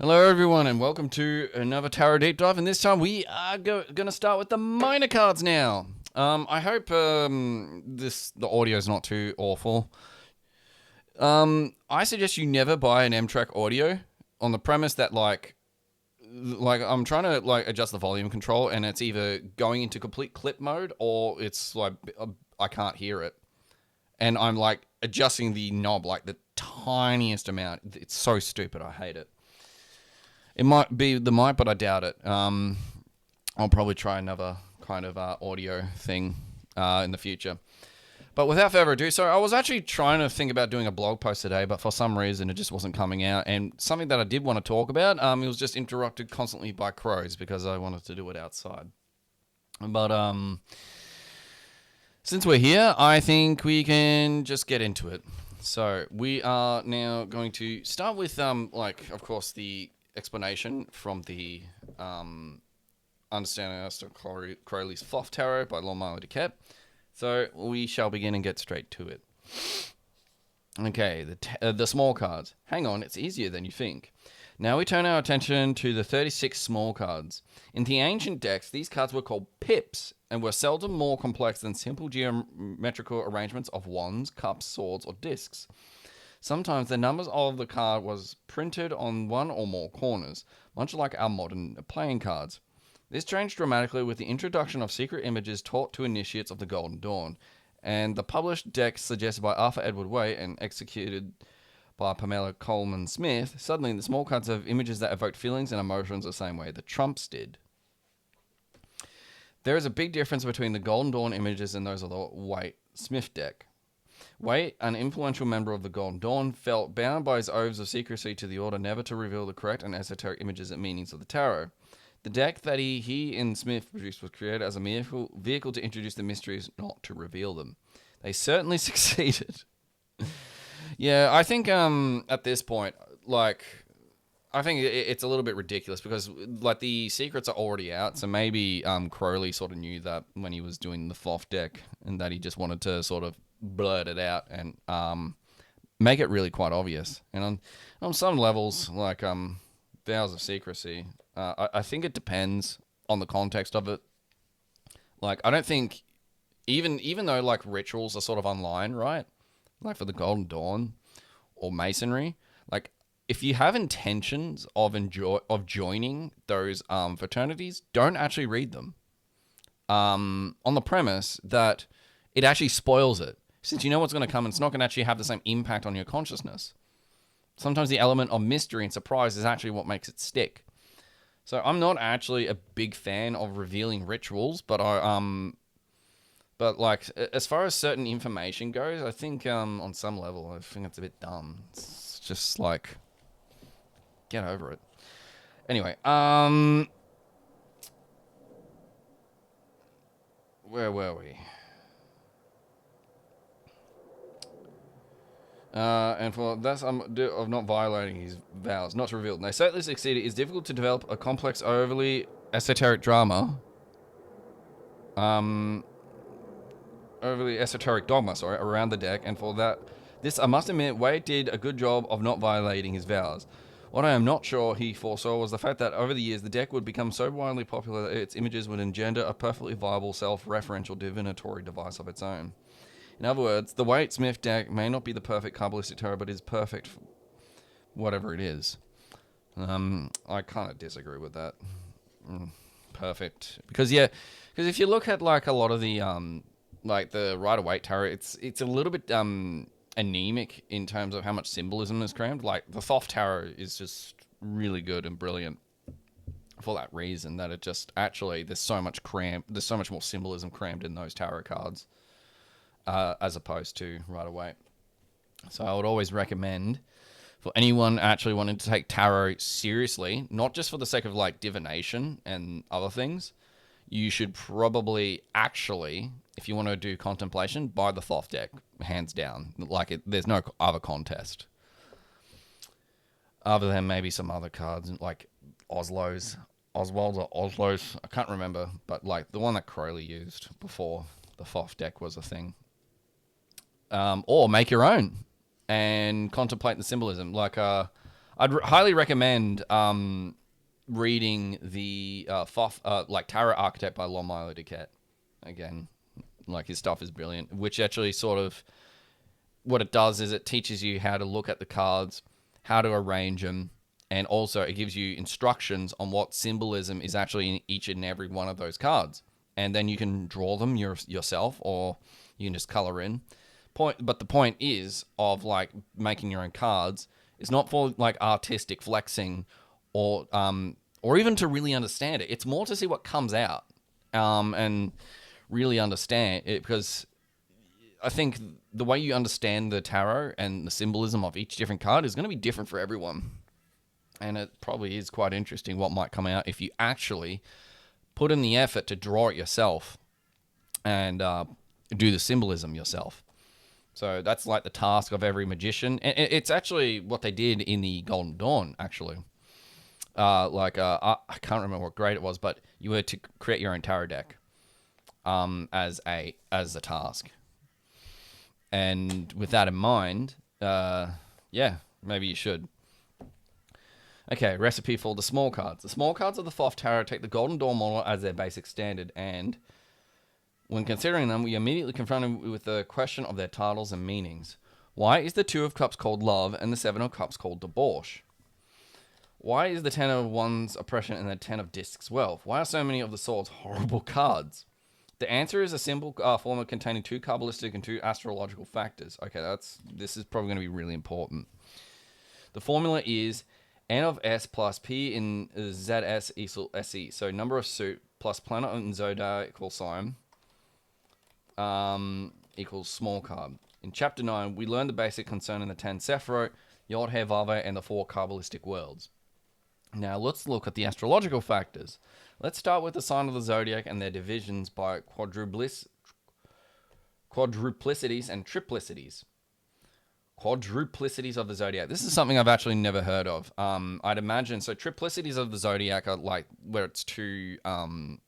Hello, everyone, and welcome to another Tarot Deep Dive. And this time we are going to start with the minor cards now. I hope the audio is not too awful. I suggest you never buy an M-Track audio on the premise that like I'm trying to adjust the volume control, and it's either going into complete clip mode or it's like I can't hear it, and I'm like adjusting the knob like the tiniest amount. It's so stupid. I hate it. It might be the mic, but I doubt it. I'll probably try another kind of audio thing in the future. But without further ado, so I was actually trying to think about doing a blog post today, but for some reason it just wasn't coming out. And something that I did want to talk about, it was just interrupted constantly by crows because I wanted to do it outside. But since we're here, I think we can just get into it. So we are now going to start with, of course, the explanation from the Understanding Aleister Crowley's Thoth Tarot by Lord Marley de. So we shall begin and get straight to it. Okay, the small cards. Hang on, it's easier than you think. Now we turn our attention to the 36 small cards. In the ancient decks, these cards were called pips and were seldom more complex than simple geometrical arrangements of wands, cups, swords, or discs. Sometimes the numbers of the card was printed on one or more corners, much like our modern playing cards. This changed dramatically with the introduction of secret images taught to initiates of the Golden Dawn, and the published deck suggested by Arthur Edward Way and executed by Pamela Coleman Smith. Suddenly, the small cards have images that evoked feelings and emotions the same way the trumps did. There is a big difference between the Golden Dawn images and those of the Waite-Smith deck. Waite, an influential member of the Golden Dawn, felt bound by his oaths of secrecy to the order never to reveal the correct and esoteric images and meanings of the tarot. The deck that he and Smith produced was created as a vehicle to introduce the mysteries, not to reveal them. They certainly succeeded. Yeah, I think at this point, I think it's a little bit ridiculous because the secrets are already out, so maybe Crowley sort of knew that when he was doing the Thoth deck, and that he just wanted to sort of blurt it out and make it really quite obvious. And on some levels, vows of secrecy, I think it depends on the context of it. I don't think even though rituals are sort of online, right? Like for the Golden Dawn or Masonry, if you have intentions of joining those fraternities, don't actually read them. On the premise that it actually spoils it. Since you know what's going to come, and it's not going to actually have the same impact on your consciousness. Sometimes the element of mystery and surprise is actually what makes it stick. So I'm not actually a big fan of revealing rituals, but as far as certain information goes, I think on some level, I think it's a bit dumb. It's just get over it. Anyway, where were we? And for that's of not violating his vows, not to reveal. They certainly succeeded. It's difficult to develop a complex, overly esoteric drama. Overly esoteric dogma, around the deck, and for that, I must admit, Wade did a good job of not violating his vows. What I am not sure he foresaw was the fact that over the years, the deck would become so widely popular that its images would engender a perfectly viable self-referential divinatory device of its own. In other words, the Waite-Smith deck may not be the perfect Kabbalistic tarot, but is perfect for whatever it is. I kind of disagree with that. Perfect. Because if you look at a lot of the the Rider-Waite tarot, it's a little bit anemic in terms of how much symbolism is crammed. The Thoth tarot is just really good and brilliant for that reason, that it just actually there's so much more symbolism crammed in those tarot cards. As opposed to Rider-Waite. So I would always recommend for anyone actually wanting to take tarot seriously, not just for the sake of divination and other things, you should probably actually, if you want to do contemplation, buy the Thoth deck, hands down. There's no other contest. Other than maybe some other cards, like Oswald's or Oslo's, I can't remember, but the one that Crowley used before the Thoth deck was a thing. Or make your own and contemplate the symbolism. I'd highly recommend reading the Thoth, like Tarot Archetype by Milo Duquette. Again, like his stuff is brilliant. Which actually sort of what it does is it teaches you how to look at the cards, how to arrange them, and also it gives you instructions on what symbolism is actually in each and every one of those cards. And then you can draw them yourself, or you can just color in. But the point is of like making your own cards is not for like artistic flexing or even to really understand it. It's more to see what comes out and really understand it, because I think the way you understand the tarot and the symbolism of each different card is going to be different for everyone. And it probably is quite interesting what might come out if you actually put in the effort to draw it yourself and do the symbolism yourself. So that's like the task of every magician. And it's actually what they did in the Golden Dawn, actually. I can't remember what grade it was, but you were to create your own tarot deck as the task. And with that in mind, yeah, maybe you should. Okay, recipe for the small cards. The small cards of the Thoth Tarot take the Golden Dawn model as their basic standard, and when considering them, we immediately confronted with the question of their titles and meanings. Why is the Two of Cups called love and the Seven of Cups called debauch? Why is the Ten of Wands oppression and the Ten of Discs wealth? Why are so many of the Swords horrible cards? The answer is a simple formula containing 2 Kabbalistic and 2 astrological factors. Okay, this is probably going to be really important. The formula is N of S plus P in ZS equals SE. So number of suit plus planet and zodiacal sign equals small card. In chapter 9, we learned the basic concerning the 10 Sephiroth, Yod He Vave, and the 4 Kabbalistic worlds. Now let's look at the astrological factors. Let's start with the sign of the zodiac and their divisions by quadruplicities and triplicities. Quadruplicities of the zodiac. This is something I've actually never heard of. I'd imagine so. Triplicities of the zodiac are like where it's two elements.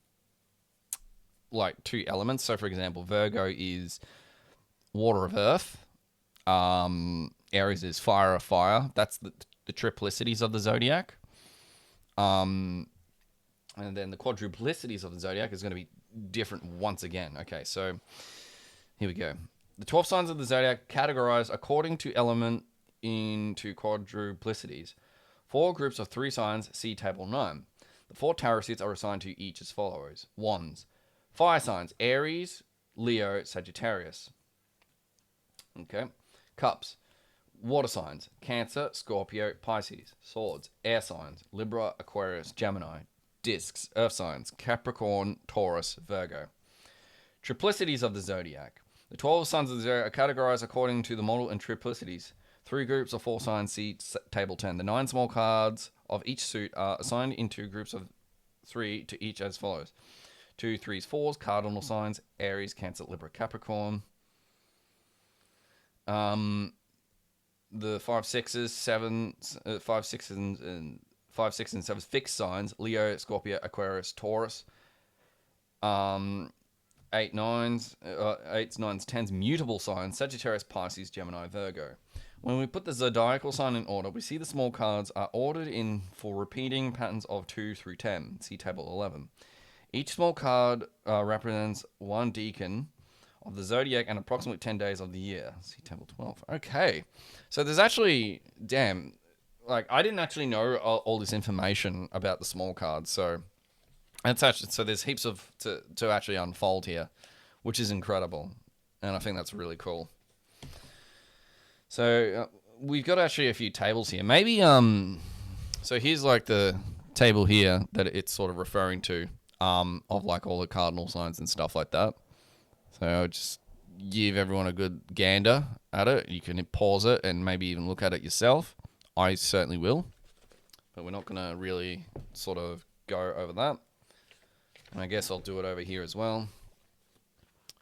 So, for example, Virgo is water of earth. Aries is fire of fire. That's the triplicities of the zodiac. And then the quadruplicities of the zodiac is going to be different once again. Okay, so here we go. The 12 signs of the zodiac categorized according to element into quadruplicities. 4 groups of 3 signs, see table 9. The 4 tarot seats are assigned to each as follows. Wands. Fire signs, Aries, Leo, Sagittarius. Okay. Cups. Water signs, Cancer, Scorpio, Pisces. Swords, air signs, Libra, Aquarius, Gemini. Discs, earth signs, Capricorn, Taurus, Virgo. Triplicities of the zodiac. The 12 signs of the zodiac are categorized according to the model and triplicities. 3 groups of 4 signs, see table 10. The 9 small cards of each suit are assigned into groups of 3 to each as follows. 2, 3s, 4s, cardinal signs, Aries, Cancer, Libra, Capricorn. The 5, 6s, 7s, 5, 6s, and 5, 6, and 7 fixed signs, Leo, Scorpio, Aquarius, Taurus. 8, 9s, 10s, mutable signs, Sagittarius, Pisces, Gemini, Virgo. When we put the zodiacal sign in order, we see the small cards are ordered in for repeating patterns of 2 through 10. See table 11. Each small card represents one decan of the zodiac and approximately 10 days of the year. See table 12. Okay. So there's actually, I didn't actually know all this information about the small cards. So there's heaps of to actually unfold here, which is incredible. And I think that's really cool. So we've got actually a few tables here. Maybe, so here's like the table here that it's sort of referring to, of like all the cardinal signs and stuff like that. So I'll just give everyone a good gander at it. You can pause it and maybe even look at it yourself. I certainly will. But we're not going to really sort of go over that. And I guess I'll do it over here as well.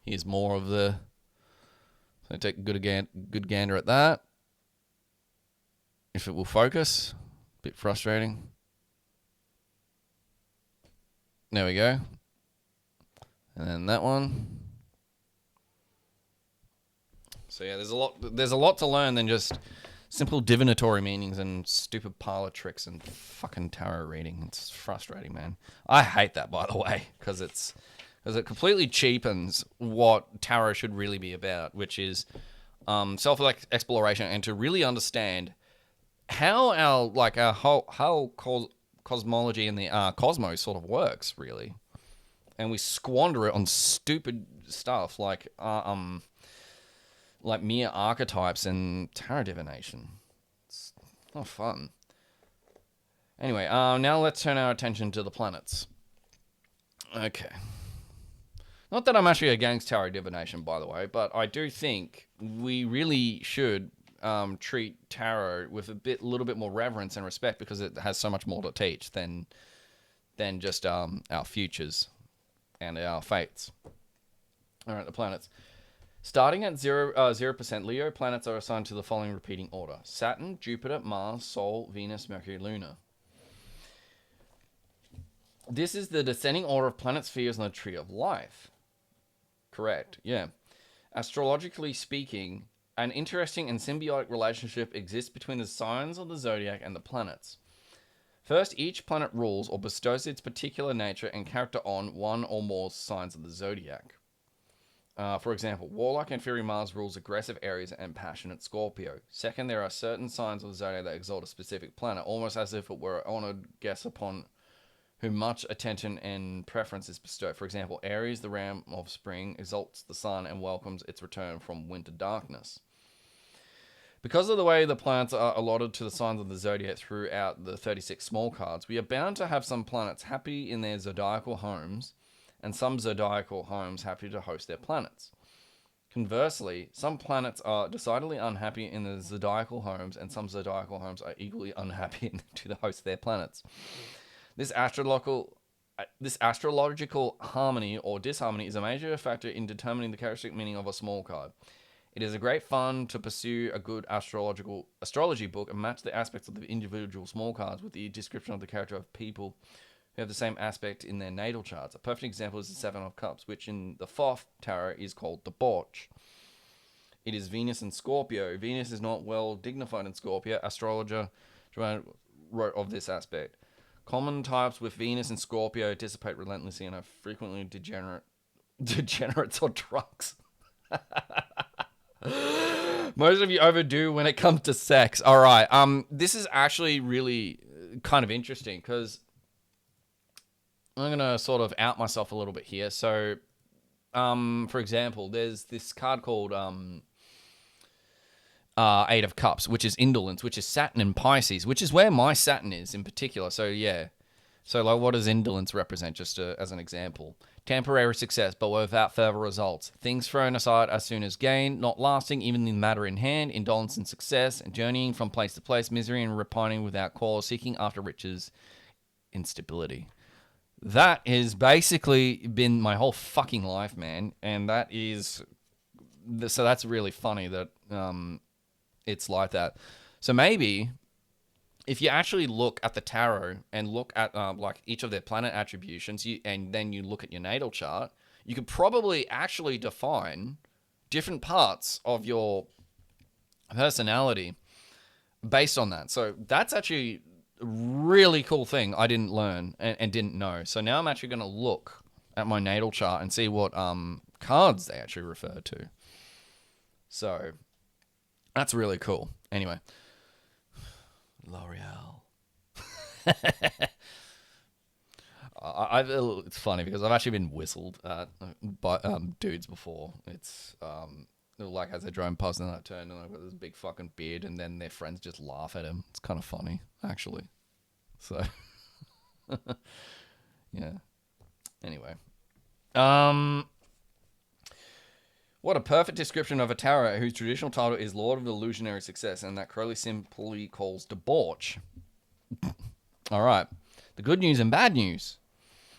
Here's more of the... So take a good gander at that. If it will focus. A bit frustrating. There we go. And then that one. So yeah, there's a lot to learn than just simple divinatory meanings and stupid parlor tricks and fucking tarot reading. It's frustrating, man. I hate that, by the way, because it completely cheapens what tarot should really be about, which is self-exploration and to really understand how our whole cosmology and the cosmos sort of works, really. And we squander it on stupid stuff like mere archetypes and tarot divination. It's not fun. Anyway, now let's turn our attention to the planets. Okay. Not that I'm actually against tarot divination, by the way, but I do think we really should treat tarot with a little bit more reverence and respect, because it has so much more to teach than just our futures and our fates. All right, the planets. Starting at 0%, Leo planets are assigned to the following repeating order: Saturn, Jupiter, Mars, Sol, Venus, Mercury, Luna. This is the descending order of planet spheres on the Tree of Life. Correct, yeah. Astrologically speaking, an interesting and symbiotic relationship exists between the signs of the zodiac and the planets. First, each planet rules or bestows its particular nature and character on one or more signs of the zodiac. For example, Warlock and Fiery Mars rules aggressive Aries and passionate Scorpio. Second, there are certain signs of the zodiac that exalt a specific planet, almost as if it were an honored guest upon whom much attention and preference is bestowed. For example, Aries, the ram of spring, exalts the sun and welcomes its return from winter darkness. Because of the way the planets are allotted to the signs of the zodiac throughout the 36 small cards, we are bound to have some planets happy in their zodiacal homes, and some zodiacal homes happy to host their planets. Conversely, some planets are decidedly unhappy in the zodiacal homes, and some zodiacal homes are equally unhappy to host their planets. This astrological harmony or disharmony is a major factor in determining the characteristic meaning of a small card. It is a great fun to pursue a good astrology book and match the aspects of the individual small cards with the description of the character of people who have the same aspect in their natal charts. A perfect example is the Seven of Cups, which in the Thoth Tarot is called debauch. It is Venus and Scorpio. Venus is not well dignified in Scorpio. Astrologer wrote of this aspect. Common types with Venus and Scorpio dissipate relentlessly and are frequently degenerates or drunks. Most of you overdo when it comes to sex. All right. This is actually really kind of interesting because I'm gonna sort of out myself a little bit here. So, for example, there's this card called Eight of Cups, which is indolence, which is Saturn in Pisces, which is where my Saturn is in particular. So yeah. So like, what does indolence represent? Just as an example, temporary success, but without further results. Things thrown aside as soon as gained, not lasting, even in matter in hand. Indolence and success, and journeying from place to place. Misery and repining without cause. Seeking after riches, instability. That has basically been my whole fucking life, man. And that is, so that's really funny that it's like that. So maybe if you actually look at the tarot and look at like each of their planet attributions, and then you look at your natal chart, you could probably actually define different parts of your personality based on that. So that's actually a really cool thing I didn't learn and didn't know. So now I'm actually going to look at my natal chart and see what cards they actually refer to. So that's really cool. Anyway. L'Oreal. It's funny because I've actually been whistled at by dudes before. It's like as they drove past and I turned and I've got this big fucking beard and then their friends just laugh at him. It's kind of funny, actually. So, yeah. Anyway. What a perfect description of a tarot whose traditional title is Lord of Illusionary Success, and that Crowley simply calls debauch. All right. The good news and bad news.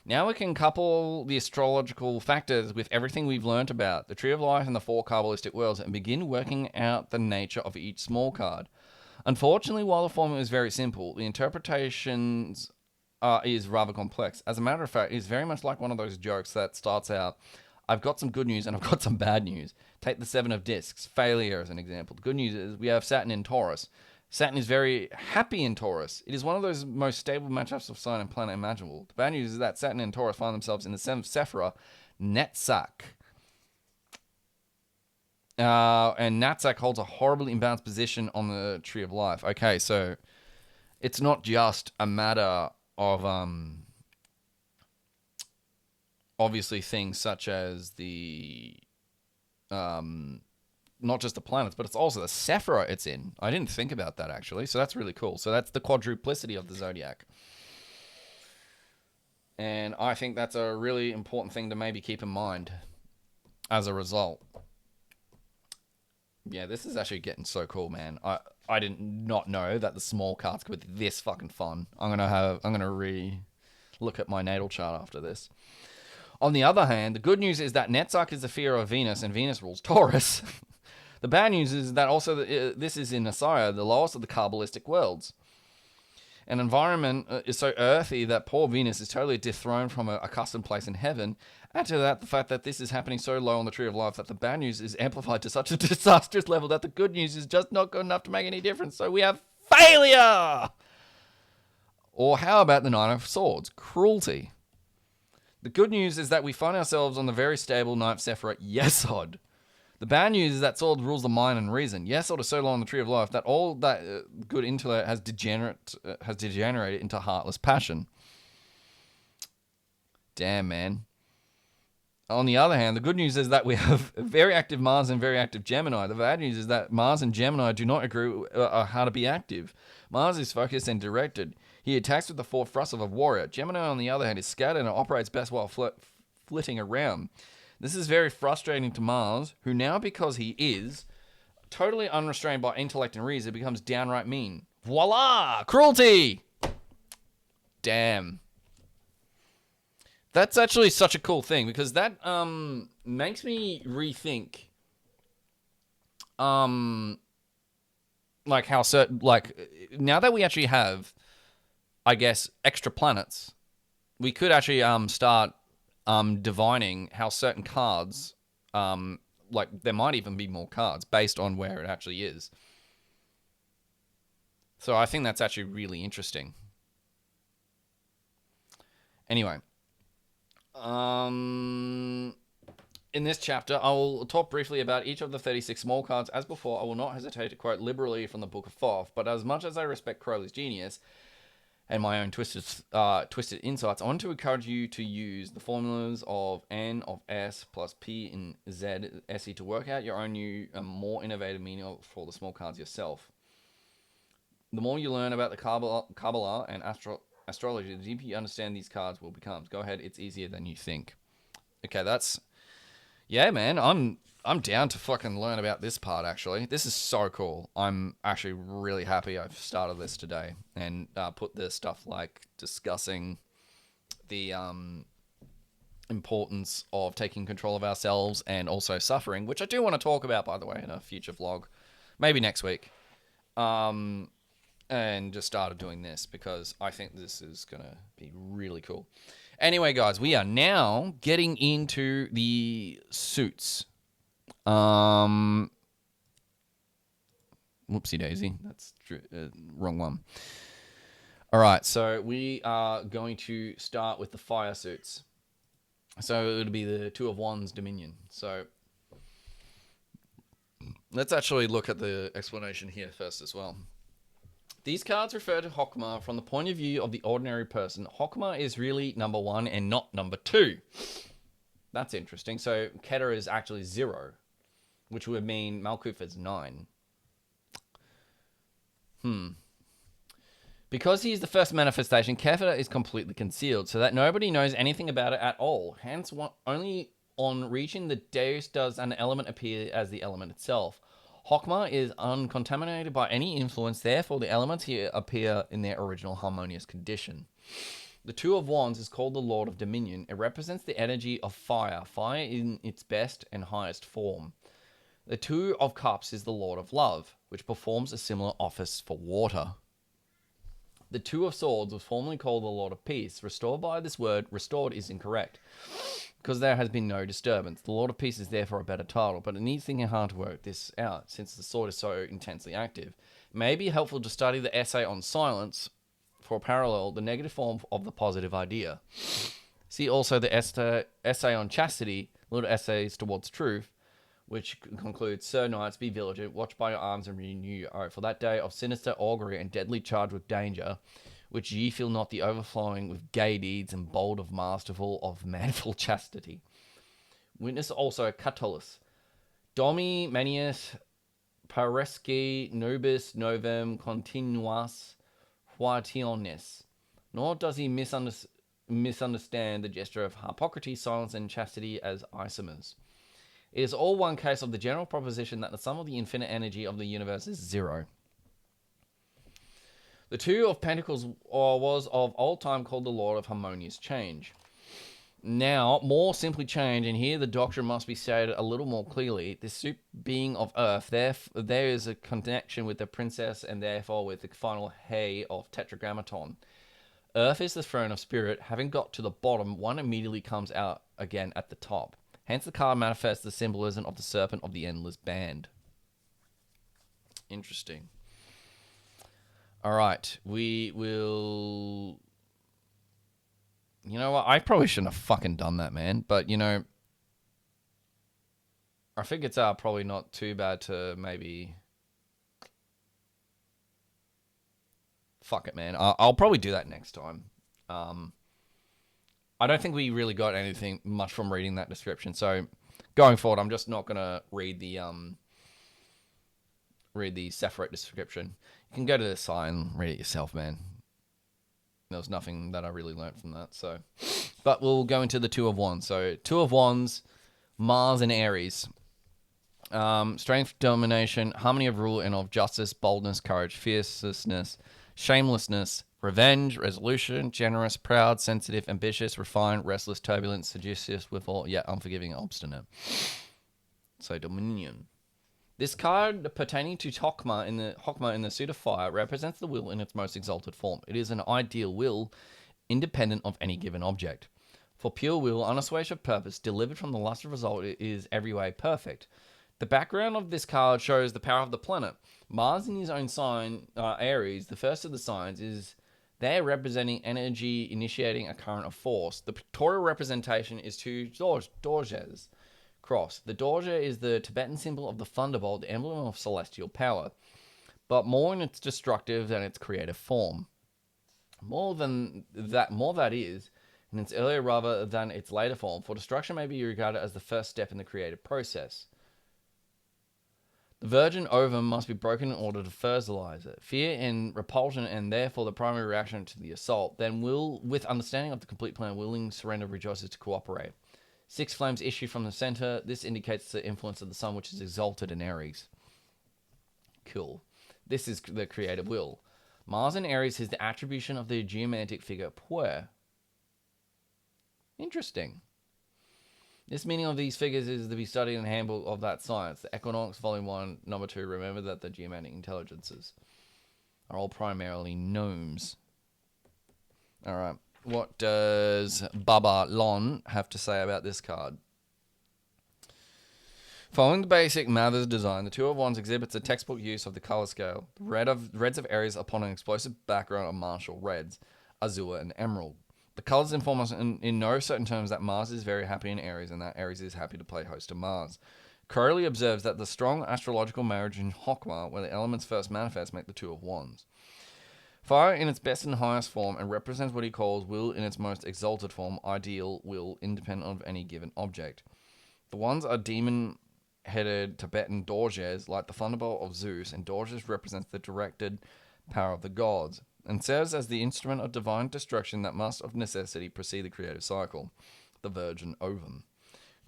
Now we can couple the astrological factors with everything we've learnt about the Tree of Life and the four Kabbalistic worlds and begin working out the nature of each small card. Unfortunately, while the formula is very simple, the interpretations is rather complex. As a matter of fact, it's very much like one of those jokes that starts out, I've got some good news and I've got some bad news. Take the Seven of Discs, failure as an example. The good news is we have Saturn in Taurus. Saturn is very happy in Taurus. It is one of those most stable matchups of sign and planet imaginable. The bad news is that Saturn and Taurus find themselves in the seventh Sephira, Netzach. And Netzach holds a horribly imbalanced position on the Tree of Life. Okay, so it's not just a matter of obviously things such as the not just the planets, but it's also the Sephira it's in. I didn't think about that, actually. So that's really cool. So that's the quadruplicity of the zodiac. And I think that's a really important thing to maybe keep in mind as a result. Yeah, this is actually getting so cool, man. I did not know that the small cards could be this fucking fun. I'm gonna re-look at my natal chart after this. On the other hand, the good news is that Netzach is the fear of Venus, and Venus rules Taurus. The bad news is that also this is in Asaya, the lowest of the Kabbalistic worlds. An environment is so earthy that poor Venus is totally dethroned from a accustomed place in heaven. Add to that the fact that this is happening so low on the Tree of Life that the bad news is amplified to such a disastrous level that the good news is just not good enough to make any difference. So we have failure! Or how about the Nine of Swords? Cruelty. The good news is that we find ourselves on the very stable ninth Sephira, Yesod. The bad news is that Sword rules the mind and reason. Yesod is so low on the Tree of Life that all that good intellect has degenerated into heartless passion. Damn, man. On the other hand, the good news is that we have very active Mars and very active Gemini. The bad news is that Mars and Gemini do not agree how to be active. Mars is focused and directed. He attacks with the full thrust of a warrior. Gemini, on the other hand, is scattered and operates best while flitting around. This is very frustrating to Mars, who now, because he is totally unrestrained by intellect and reason, becomes downright mean. Voila! Cruelty! Damn. That's actually such a cool thing, because that makes me rethink like how certain, like, now that we actually have, I guess, extra planets, we could actually start divining how certain cards, like there might even be more cards based on where it actually is. So I think that's actually really interesting. Anyway, in this chapter, I will talk briefly about each of the 36 small cards. As before, I will not hesitate to quote liberally from the Book of Thoth, but as much as I respect Crowley's genius and my own twisted insights, I want to encourage you to use the formulas of N of S plus P in Z SE to work out your own new, more innovative meaning for the small cards yourself. The more you learn about the Kabbalah and astrology, the deeper you understand these cards will become. Go ahead, it's easier than you think. Okay, that's... Yeah, man, I'm down to fucking learn about this part, actually. This is so cool. I'm actually really happy I've started this today and put this stuff like discussing the importance of taking control of ourselves and also suffering, which I do want to talk about, by the way, in a future vlog. Maybe next week. And just started doing this because I think this is going to be really cool. Anyway, guys, we are now getting into the suits. Whoopsie daisy. That's wrong one. All right, so we are going to start with the fire suits. So it would be the Two of Wands Dominion. So let's actually look at the explanation here first as well. These cards refer to Chokmah from the point of view of the ordinary person. Chokmah is really number 1 and not number 2. That's interesting. So Keter is actually 0, which would mean Malkuth is 9. Because he is the first manifestation, Keter is completely concealed, so that nobody knows anything about it at all. Hence, only on reaching the Deus does an element appear as the element itself. Chokmah is uncontaminated by any influence, therefore the elements here appear in their original harmonious condition. The Two of Wands is called the Lord of Dominion. It represents the energy of fire, fire in its best and highest form. The Two of Cups is the Lord of Love, which performs a similar office for water. The Two of Swords was formerly called the Lord of Peace. Restored by this word, restored is incorrect. because there has been no disturbance. The Lord of Peace is therefore a better title, but it needs thinking hard to work this out, since the sword is so intensely active. It may be helpful to study the essay on silence for parallel the negative form of the positive idea. See also the essay on chastity, little essays towards truth, which concludes, Sir Knights, be vigilant, watch by your arms and renew your oath, for that day of sinister augury and deadly charge with danger, which ye feel not the overflowing with gay deeds and bold of masterful of manful chastity. Witness also Catullus. Domi manius paresci nobis novem continuas huationis. Nor does he misunderstand the gesture of Hippocrates, silence, and chastity as isomers. It is all one case of the general proposition that the sum of the infinite energy of the universe is zero. The Two of Pentacles was of old time called the Lord of Harmonious Change. Now, more simply change, and here the doctrine must be stated a little more clearly. This super being of Earth, there is a connection with the princess and therefore with the final hay of Tetragrammaton. Earth is the throne of spirit. Having got to the bottom, one immediately comes out again at the top. Hence the card manifests the symbolism of the serpent of the endless band. Interesting. All right, we will... You know what? I probably shouldn't have fucking done that, man. But, you know, I think it's probably not too bad to maybe... Fuck it, man. I'll probably do that next time. I don't think we really got anything much from reading that description. So going forward, I'm just not gonna read the Sephiroth description. You can go to the site and read it yourself, man. There was nothing that I really learned from that. So, but we'll go into the Two of Wands. So Two of Wands, Mars and Aries. Strength, domination, harmony of rule and of justice, boldness, courage, fierceness, shamelessness, revenge, resolution, generous, proud, sensitive, ambitious, refined, restless, turbulent, seditious, withal, yet unforgiving and obstinate. So dominion. This card pertaining to Hokma in the suit of fire represents the will in its most exalted form. It is an ideal will, independent of any given object. For pure will, unassuaged of purpose, delivered from the lust of result, it is every way perfect. The background of this card shows the power of the planet. Mars in his own sign, Aries, the first of the signs, is there representing energy initiating a current of force. The pictorial representation is two dorjes cross. The dorje is the Tibetan symbol of the thunderbolt, the emblem of celestial power, but more in its destructive than its creative form. More that is in its earlier rather than its later form, for destruction may be regarded as the first step in the creative process. The virgin ovum must be broken in order to fertilize it. Fear and repulsion, and therefore the primary reaction to the assault. Then will, with understanding of the complete plan, willing surrender rejoices to cooperate. 6 flames issue from the center. This indicates the influence of the sun, which is exalted in Aries. Cool. This is the creative will. Mars in Aries is the attribution of the geomantic figure Puer. Interesting. This meaning of these figures is to be studied in the handbook of that science. The Equinox, Volume 1, Number 2. Remember that the geomantic intelligences are all primarily gnomes. Alright. What does Baba Lon have to say about this card? Following the basic Mathers design, the Two of Wands exhibits a textbook use of the color scale. The reds of Aries upon an explosive background of martial reds, azure, and emerald. The colors inform us in no certain terms that Mars is very happy in Aries and that Aries is happy to play host to Mars. Crowley observes that the strong astrological marriage in Hokma, where the elements first manifest, make the Two of Wands. Fire in its best and highest form and represents what he calls will in its most exalted form, ideal will, independent of any given object. The Wands are demon-headed Tibetan dorjes, like the thunderbolt of Zeus, and dorjes represents the directed power of the gods, and serves as the instrument of divine destruction that must of necessity precede the creative cycle, the virgin ovum.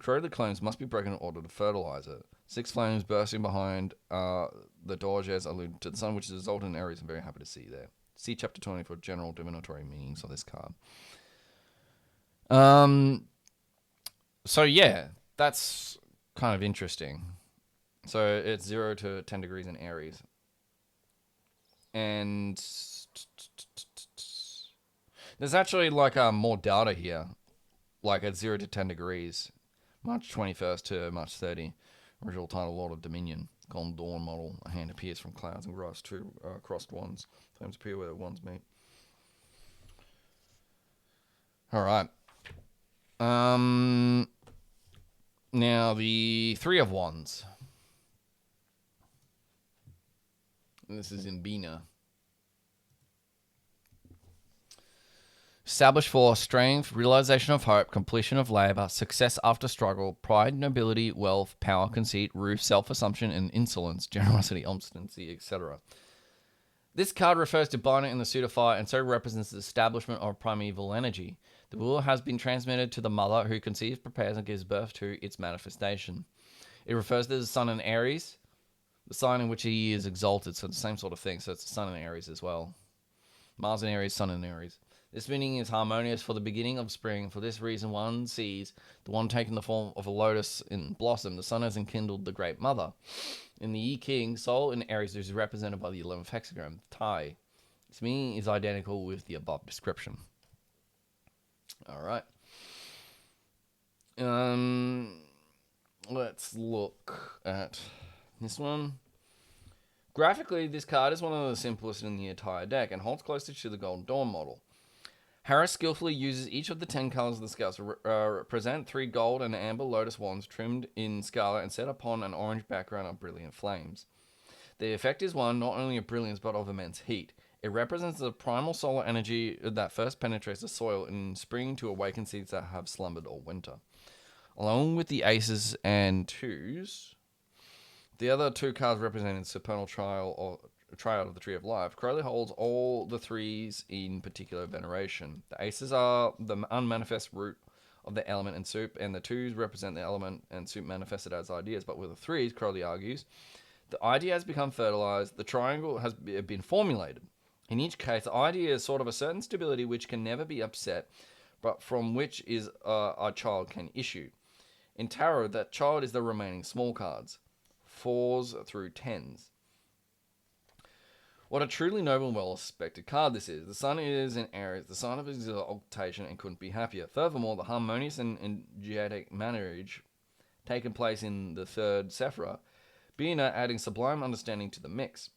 Crowley claims must be broken in order to fertilize it. 6 flames bursting behind the dorjes allude to the sun, which is exalted in Aries. I'm very happy to see there. See chapter 20 for general divinatory meanings of this card. So yeah, that's kind of interesting. So it's 0 to 10 degrees in Aries. And there's actually like more data here. like at 0 to 10 degrees, March 21st to March 30. Original title, Lord of Dominion. Golden Dawn model. A hand appears from clouds and grass. Two crossed wands. Flames appear where the wands meet. All right. Now the Three of Wands. And this is in Bina. Established for strength, realization of hope, completion of labor, success after struggle, pride, nobility, wealth, power, conceit, roof, self-assumption, and insolence, generosity, obstinacy, etc. This card refers to Bina in the suit of fire and so represents the establishment of primeval energy. The will has been transmitted to the mother who conceives, prepares, and gives birth to its manifestation. It refers to the sun in Aries, the sign in which he is exalted, so the same sort of thing. So it's the sun in Aries as well. Mars in Aries, sun in Aries. This meaning is harmonious for the beginning of spring. For this reason, one sees the one taking the form of a lotus in blossom. The sun has enkindled the great mother. In the Yi King, Sol in Aries is represented by the 11th hexagram, Tai. This meaning is identical with the above description. All right. Let's look at this one. Graphically, this card is one of the simplest in the entire deck and holds closest to the Golden Dawn model. Harris skillfully uses each of the 10 colors of the scale to represent 3 gold and amber lotus wands trimmed in scarlet and set upon an orange background of brilliant flames. The effect is one not only of brilliance but of immense heat. It represents the primal solar energy that first penetrates the soil in spring to awaken seeds that have slumbered all winter. Along with the aces and twos, the other 2 cards representing supernal triad of the Tree of Life, Crowley holds all the 3s in particular veneration. The aces are the unmanifest root of the element and soup, and the 2s represent the element and soup manifested as ideas. But with the 3s, Crowley argues, the idea has become fertilized, the triangle has been formulated. In each case, the idea is sort of a certain stability which can never be upset, but from which is a child can issue. In tarot, that child is the remaining small cards, 4s through 10s. What a truly noble and well-respected card this is. The sun is in Aries, the sign of exaltation, and couldn't be happier. Furthermore, the harmonious and energetic marriage taken place in the 3rd Sephira, Bina adding sublime understanding to the mix.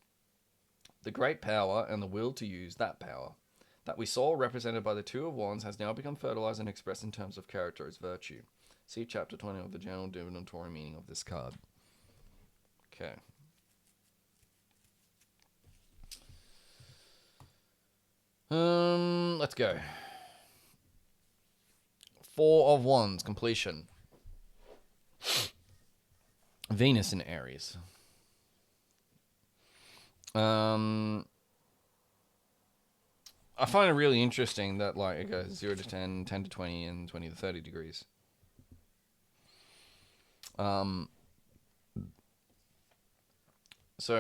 The great power and the will to use that power that we saw represented by the 2 of Wands has now become fertilized and expressed in terms of character as virtue. See chapter 20 of the general divinatory meaning of this card. Okay. Let's go. 4 of Wands, completion. Venus in Aries. I find it really interesting that like it goes 0 to 10, 10 to 20, and 20 to 30 degrees. So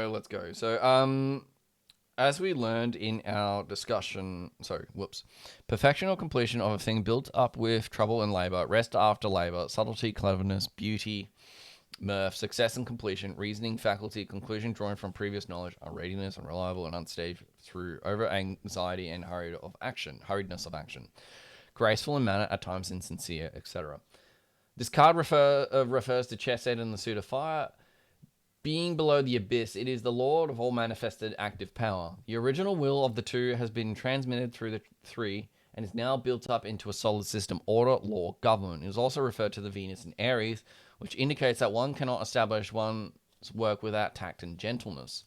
let's go. So as we learned in our discussion, perfection or completion of a thing built up with trouble and labor, rest after labor, subtlety, cleverness, beauty, mirth, success and completion, reasoning, faculty, conclusion drawn from previous knowledge, are readiness, unreliable and unstaged through over anxiety and hurriedness of action, graceful in manner, at times insincere, etc. This card refers to Chesed in the suit of fire. Being below the abyss, it is the lord of all manifested active power. The original will of the 2 has been transmitted through the 3 and is now built up into a solid system, order, law, government. It is also referred to the Venus in Aries, which indicates that one cannot establish one's work without tact and gentleness.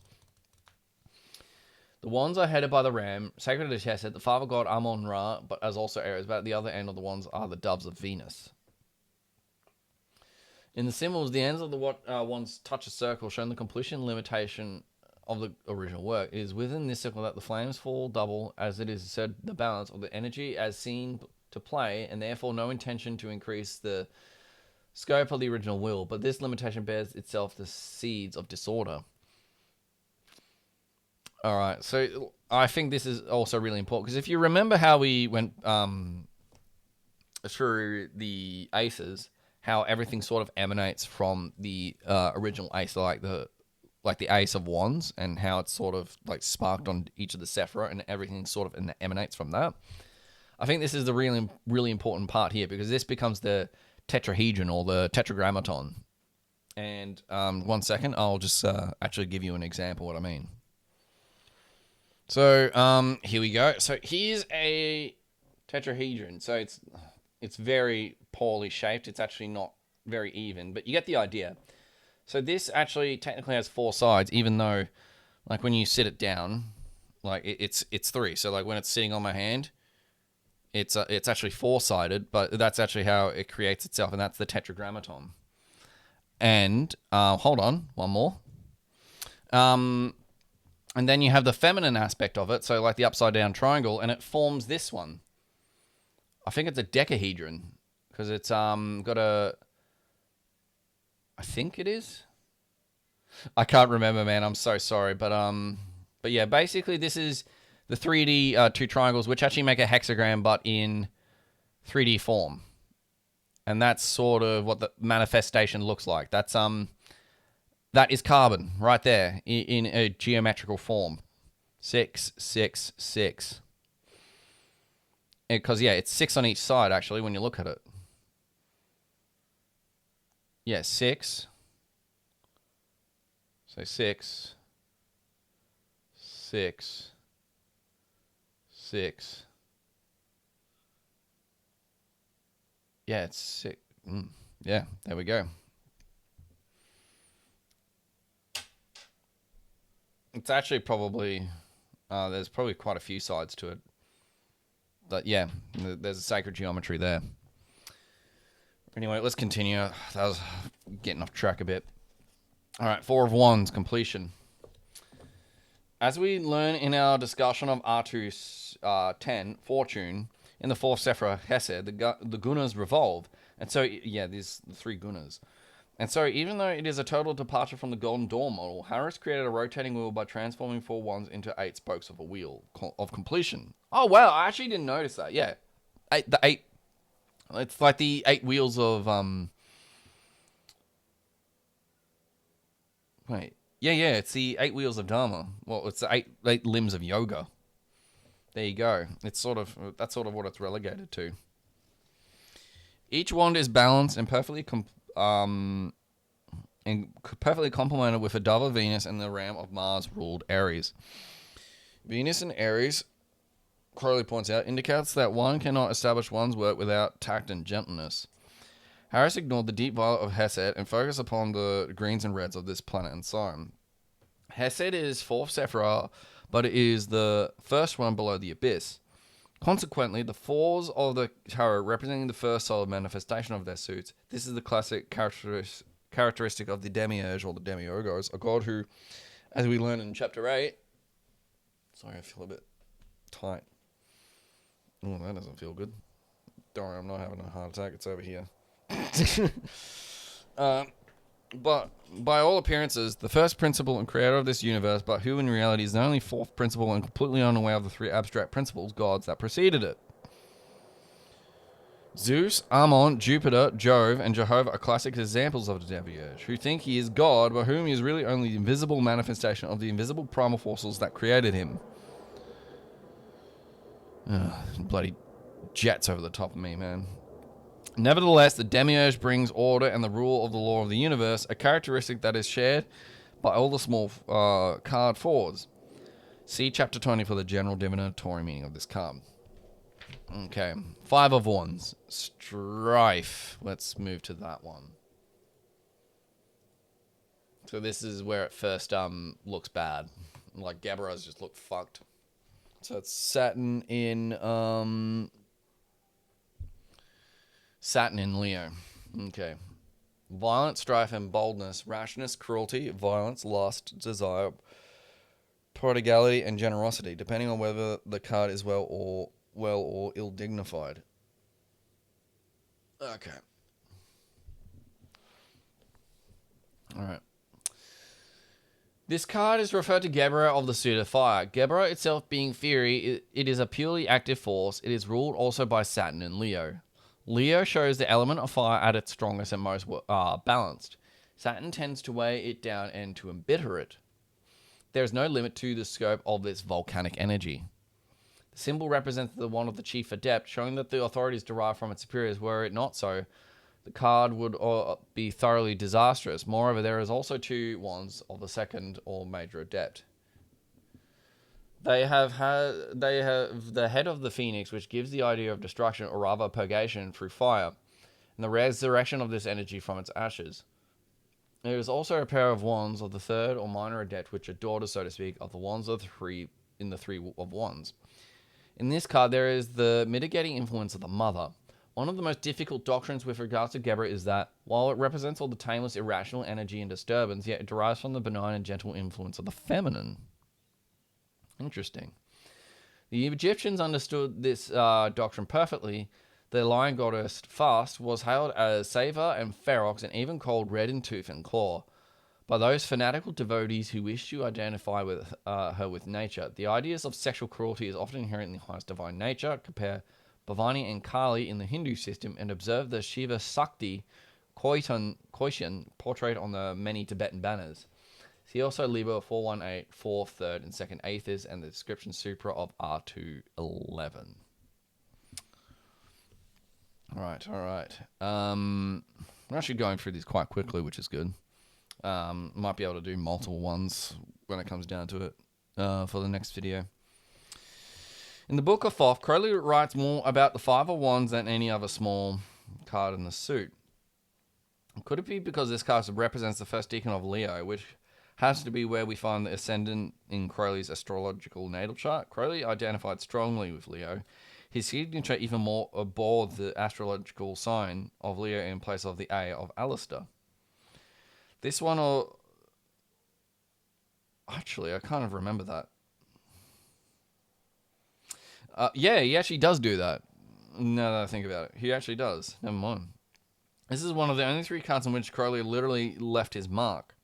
The wands are headed by the ram, sacred to Chesed, the father god Amon-Ra, but as also Aries, but at the other end of the wands are the doves of Venus. In the symbols, the ends of the wands touch a circle, showing the completion limitation of the original work. It is within this circle that the flames fall double, as it is said the balance of the energy as seen to play, and therefore no intention to increase the scope of the original will, but this limitation bears itself the seeds of disorder. All right, so I think this is also really important, because if you remember how we went through the aces, how everything sort of emanates from the original ace, so like the Ace of Wands, and how it's sort of like sparked on each of the Sephira, and everything sort of emanates from that. I think this is the really, really important part here, because this becomes the tetrahedron or the tetragrammaton. And 1 second, I'll just actually give you an example what I mean. So here we go. So here's a tetrahedron. So it's very poorly shaped. It's actually not very even, but you get the idea. So this actually technically has 4 sides, even though, like, when you sit it down, like it's 3. So like when it's sitting on my hand, it's actually 4-sided, but that's actually how it creates itself, and that's the tetragrammaton. And hold on, one more. And then you have the feminine aspect of it, so like the upside down triangle, and it forms this one. I think it's a decahedron, because it's got a... I think it is. I can't remember, man. I'm so sorry, but yeah, basically this is the 3D 2 triangles, which actually make a hexagram, but in 3D form, and that's sort of what the manifestation looks like. That's that is carbon right there in a geometrical form. 6, 6, 6. Because yeah, it's 6 on each side actually when you look at it. Yeah, 6. So 6, 6, 6. Yeah, it's 6. Yeah, there we go. It's actually probably, there's probably quite a few sides to it. But yeah, there's a sacred geometry there. Anyway, let's continue. That was getting off track a bit. All right, 4 of Wands, completion. As we learn in our discussion of Artus 10, Fortune, in the 4th Sephira, Hesed, the gunas revolve. And so, yeah, there's the 3 gunas. And so, even though it is a total departure from the Golden Dawn model, Harris created a rotating wheel by transforming 4 wands into 8 spokes of a wheel of completion. Oh, wow, I actually didn't notice that. Yeah, the 8. It's like the 8 wheels of Wait, yeah, it's the 8 wheels of Dharma. Well, it's the 8 limbs of yoga. There you go. That's sort of what it's relegated to. Each wand is balanced and perfectly complemented with a dove of Venus and the ram of Mars ruled Aries. Venus in Aries, Crowley points out, indicates that one cannot establish one's work without tact and gentleness. Harris ignored the deep violet of Hesed and focused upon the greens and reds of this planet and sign. Hesed is 4th Sephira, but it is the first one below the abyss. Consequently, the 4s of the tarot representing the first solid manifestation of their suits. This is the classic characteristic of the demiurge or the demiurgos, a god who, as we learn in chapter 8... Sorry, I feel a bit tight. Oh, that doesn't feel good. Don't worry, I'm not having a heart attack. It's over here. But by all appearances, the first principle and creator of this universe, but who in reality is the only 4th principle and completely unaware of the 3 abstract principles, gods, that preceded it. Zeus, Ammon, Jupiter, Jove, and Jehovah are classic examples of the demiurge, who think he is God, but whom he is really only the invisible manifestation of the invisible primal forces that created him. Bloody jets over the top of me, man. Nevertheless, the demiurge brings order and the rule of the law of the universe, a characteristic that is shared by all the small card 4s. See chapter 20 for the general divinatory meaning of this card. Okay, 5 of Wands, Strife. Let's move to that one. So this is where it first looks bad. Like Gabbara's just looked fucked. So it's Saturn in Leo. Okay. Violence, strife, and boldness, rashness, cruelty, violence, lust, desire, prodigality, and generosity, depending on whether the card is well or ill dignified. Okay. Alright. This card is referred to Gebra of the suit of fire. Gebra itself being Fury, it is a purely active force. It is ruled also by Saturn and Leo. Leo shows the element of fire at its strongest and most balanced. Saturn tends to weigh it down and to embitter it. There is no limit to the scope of this volcanic energy. The symbol represents the wand of the chief adept, showing that the authority is derived from its superiors. Were it not so, the card would be thoroughly disastrous. Moreover, there is also 2 wands of the second or major adept. They have the head of the phoenix, which gives the idea of destruction, or rather purgation through fire, and the resurrection of this energy from its ashes. There is also a pair of wands of the third or minor adept, which are daughters, so to speak, of the wands of the 3 in the 3 of wands. In this card, there is the mitigating influence of the mother. One of the most difficult doctrines with regards to Gebra is that, while it represents all the tameless, irrational energy and disturbance, yet it derives from the benign and gentle influence of the feminine. Interesting. The Egyptians understood this doctrine perfectly. Their lion goddess, Fast, was hailed as Saver and Ferox, and even called Red in Tooth and Claw, by those fanatical devotees who wish to identify with her with nature. The ideas of sexual cruelty is often inherent in the highest divine nature. Compare Bhavani and Kali in the Hindu system, and observe the Shiva Sakti Koishan portrayed on the many Tibetan banners. See also Liber 418, 4th, 3rd, and 2nd Aethers, and the description Supra of R211. Alright. We're actually going through these quite quickly, which is good. Might be able to do multiple ones when it comes down to it for the next video. In the Book of Thoth, Crowley writes more about the 5 of Wands than any other small card in the suit. Could it be because this card represents the first decan of Leo, which has to be where we find the ascendant in Crowley's astrological natal chart? Crowley identified strongly with Leo. His signature even more bore the astrological sign of Leo in place of the A of Alistair. This one, or actually, I kind of remember that. Yeah, he actually does do that. Now that I think about it, he actually does. Never mind. This is one of the only 3 cards in which Crowley literally left his mark.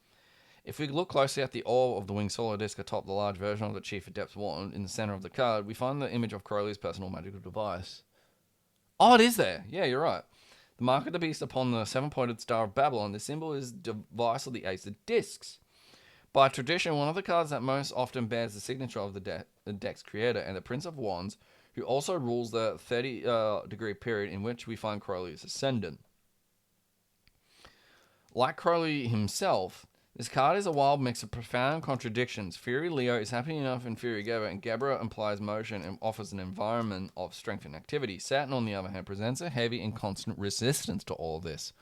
If we look closely at the orb of the winged solar disc atop the large version of the Chief Adept's wand in the center of the card, we find the image of Crowley's personal magical device. Oh, it is there. Yeah, you're right. The mark of the beast upon the 7-pointed Star of Babylon. The symbol is device of the Ace of Discs. By tradition, one of the cards that most often bears the signature of the deck's creator and the Prince of Wands, who also rules the 30-degree period in which we find Crowley's ascendant. Like Crowley himself, this card is a wild mix of profound contradictions. Fury Leo is happy enough in Fury Gebra, and Gebra implies motion and offers an environment of strength and activity. Saturn, on the other hand, presents a heavy and constant resistance to all this.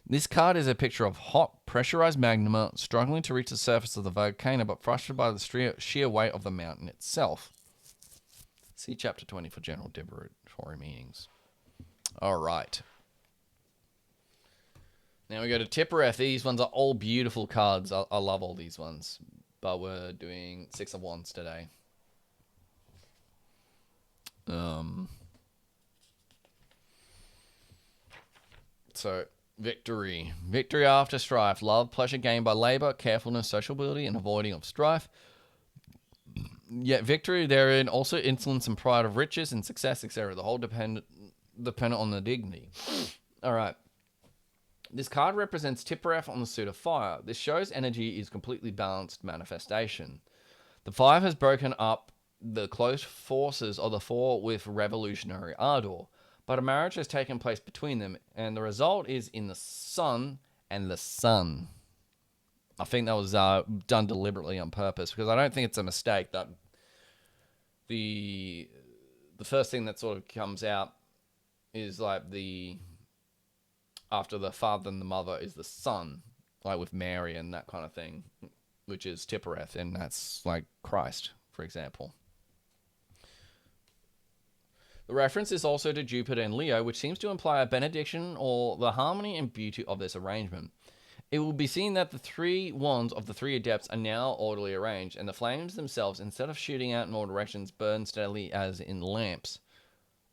This card is a picture of hot, pressurized magma struggling to reach the surface of the volcano, but frustrated by the sheer weight of the mountain itself. See Chapter 20 for general divinatory meanings. Alright. Now we go to Tippereth. These ones are all beautiful cards. I love all these ones. But we're doing 6 of Wands today. So, victory. Victory after strife. Love, pleasure gained by labor, carefulness, sociability, and avoiding of strife. Yet victory therein also insolence and pride of riches and success, etc. The whole dependent on the dignity. Alright. This card represents Tippereth on the suit of fire. This shows energy is completely balanced manifestation. The 5 has broken up the close forces of the 4 with revolutionary ardor, but a marriage has taken place between them, and the result is in the sun and the sun. I think that was done deliberately on purpose, because I don't think it's a mistake that the first thing that sort of comes out is like after the father and the mother is the son, like with Mary and that kind of thing, which is Tippereth, and that's like Christ, for example. The reference is also to Jupiter and Leo, which seems to imply a benediction or the harmony and beauty of this arrangement. It will be seen that the 3 wands of the 3 adepts are now orderly arranged, and the flames themselves, instead of shooting out in all directions, burn steadily as in lamps.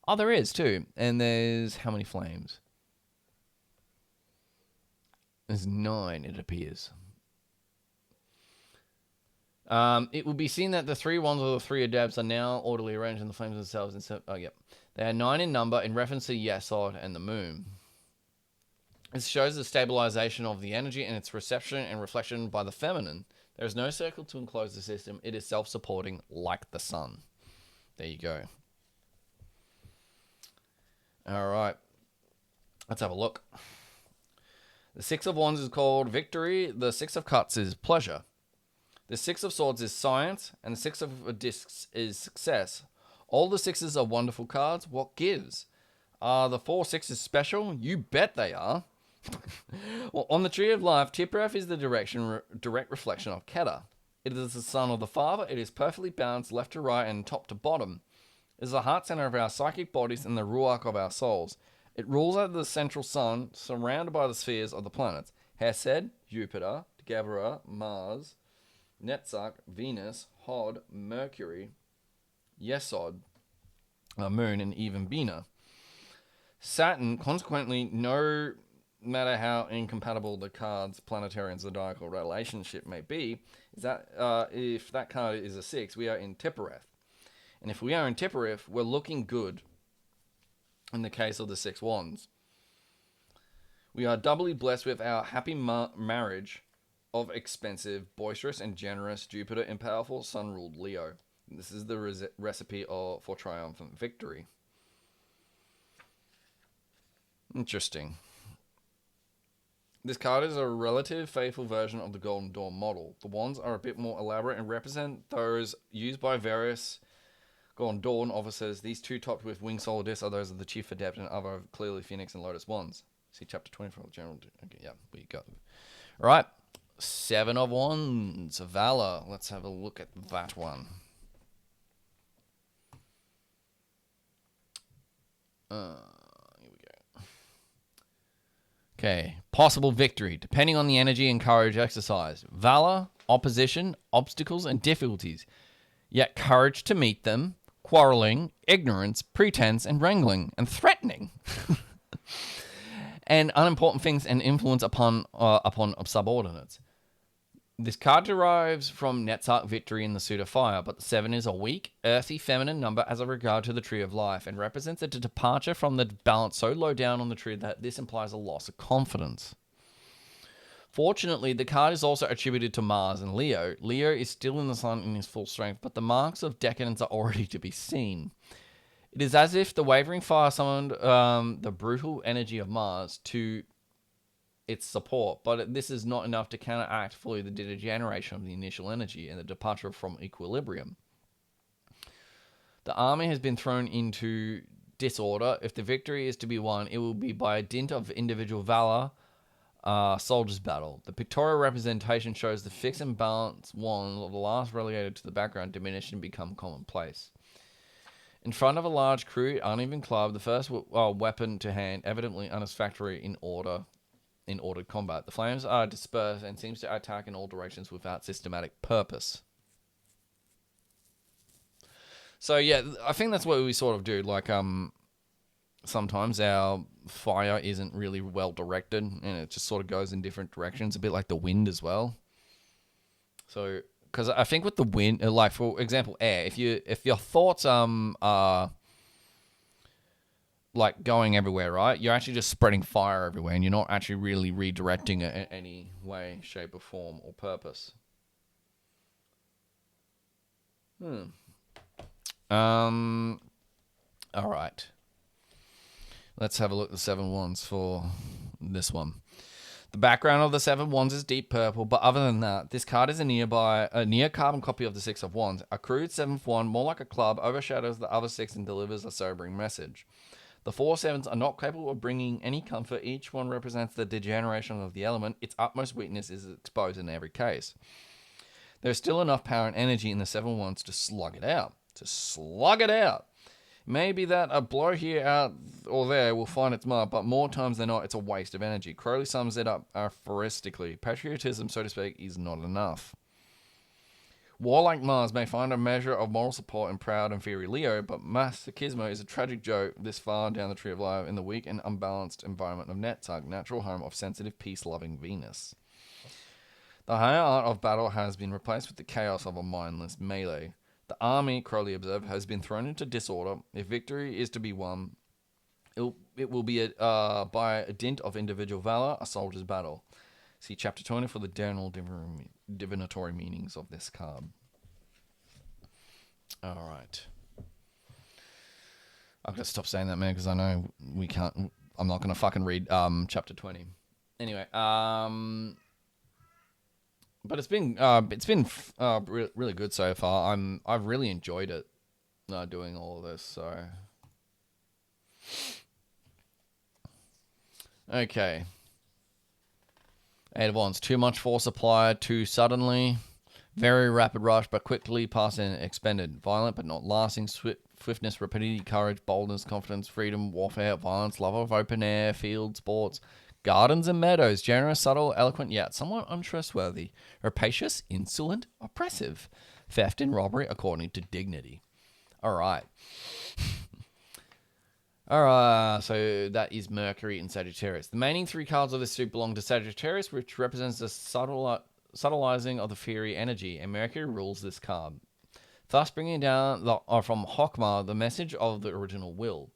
Oh, there is too. And there's how many flames? There's 9, it appears. It will be seen that the 3 wands of the 3 adepts are now orderly arranged in the flames themselves. They are 9 in number in reference to Yesod and the moon. This shows the stabilization of the energy and its reception and reflection by the feminine. There is no circle to enclose the system. It is self-supporting like the sun. There you go. All right. Let's have a look. The Six of Wands is called victory. The Six of Cups is pleasure. The Six of Swords is science. And the Six of Discs is success. All the sixes are wonderful cards. What gives? Are the 4 sixes special? You bet they are. Well, on the Tree of Life, Tiphareth is the direct reflection of Keter. It is the son of the father. It is perfectly balanced left to right and top to bottom. It is the heart center of our psychic bodies and the ruach of our souls. It rules over the central sun, surrounded by the spheres of the planets. Hesed, Jupiter, Gevra, Mars, Netzach, Venus, Hod, Mercury, Yesod, Moon, and even Bina. Saturn, consequently, no matter how incompatible the card's planetary and zodiacal relationship may be, is that if that card is a 6, we are in Tiphareth. And if we are in Tiphareth, we're looking good in the case of the 6 Wands. We are doubly blessed with our happy marriage of expensive, boisterous, and generous Jupiter and powerful sun-ruled Leo. This is the recipe for triumphant victory. Interesting. This card is a relative faithful version of the Golden Dawn model. The wands are a bit more elaborate and represent those used by various Golden Dawn officers. These 2 topped with winged solar discs are those of the Chief Adept and other clearly Phoenix and Lotus wands. See chapter 20 for the general. Okay, yeah, we go. All right, 7 of Wands, Valor. Let's have a look at that one. Here we go. Okay, possible victory, depending on the energy and courage exercised. Valor, opposition, obstacles, and difficulties. Yet courage to meet them, quarreling, ignorance, pretense, and wrangling, and threatening. And unimportant things and influence upon subordinates. This card derives from Netzach victory in the suit of fire, but the 7 is a weak, earthy, feminine number as a regard to the Tree of Life, and represents a departure from the balance so low down on the tree that this implies a loss of confidence. Fortunately, the card is also attributed to Mars and Leo. Leo is still in the sun in his full strength, but the marks of decadence are already to be seen. It is as if the wavering fire summoned the brutal energy of Mars to its support, but this is not enough to counteract fully the degeneration of the initial energy and the departure from equilibrium. The army has been thrown into disorder. If the victory is to be won, it will be by a dint of individual valor, soldier's battle. The pictorial representation shows the fixed and balanced wands of the last relegated to the background diminish and become commonplace. In front of a large, crude, uneven club, the first weapon to hand, evidently unsatisfactory in ordered combat. The flames are dispersed and seems to attack in all directions without systematic purpose. So yeah, I think that's what we sort of do. Like sometimes our fire isn't really well directed, and it just sort of goes in different directions, a bit like the wind as well. So, because I think with the wind, like for example, air, if your thoughts are like going everywhere, right? You're actually just spreading fire everywhere, and you're not actually really redirecting it in any way, shape, or form or purpose. All right. Let's have a look at the 7 Wands for this one. The background of the 7 Wands is deep purple, but other than that, this card is a near carbon copy of the 6 of Wands. A crude 7th wand, more like a club, overshadows the other 6 and delivers a sobering message. The 4 sevens are not capable of bringing any comfort. Each one represents the degeneration of the element. Its utmost weakness is exposed in every case. There's still enough power and energy in the 7 Wands to slug it out. Maybe that a blow here, out, or there will find its mark, but more times than not, it's a waste of energy. Crowley sums it up aphoristically. Patriotism, so to speak, is not enough. Warlike Mars may find a measure of moral support in proud and fiery Leo, but masochismo is a tragic joke this far down the Tree of Life in the weak and unbalanced environment of Netzach, natural home of sensitive, peace-loving Venus. The higher art of battle has been replaced with the chaos of a mindless melee. The army, Crowley observed, has been thrown into disorder. If victory is to be won, it will be by a dint of individual valor, a soldier's battle. See chapter 20 for the general divinatory meanings of this card. All right. I've got to stop saying that, man, because I know we can't. I'm not going to fucking read chapter 20. Anyway, but it's been really good so far. I've really enjoyed it, doing all of this. So, okay. Eight of Wands. Too much force applied too suddenly. Very rapid rush, but quickly passing and expended. Violent, but not lasting. Swiftness, rapidity, courage, boldness, confidence, freedom, warfare, violence, love of open air, field, sports, gardens and meadows. Generous, subtle, eloquent, yet somewhat untrustworthy. Rapacious, insolent, oppressive. Theft and robbery according to dignity. All right. Alright, so that is Mercury in Sagittarius. The remaining three cards of this suit belong to Sagittarius, which represents the subtilizing of the fiery energy, and Mercury rules this card, thus bringing down from Hokmah the message of the original will.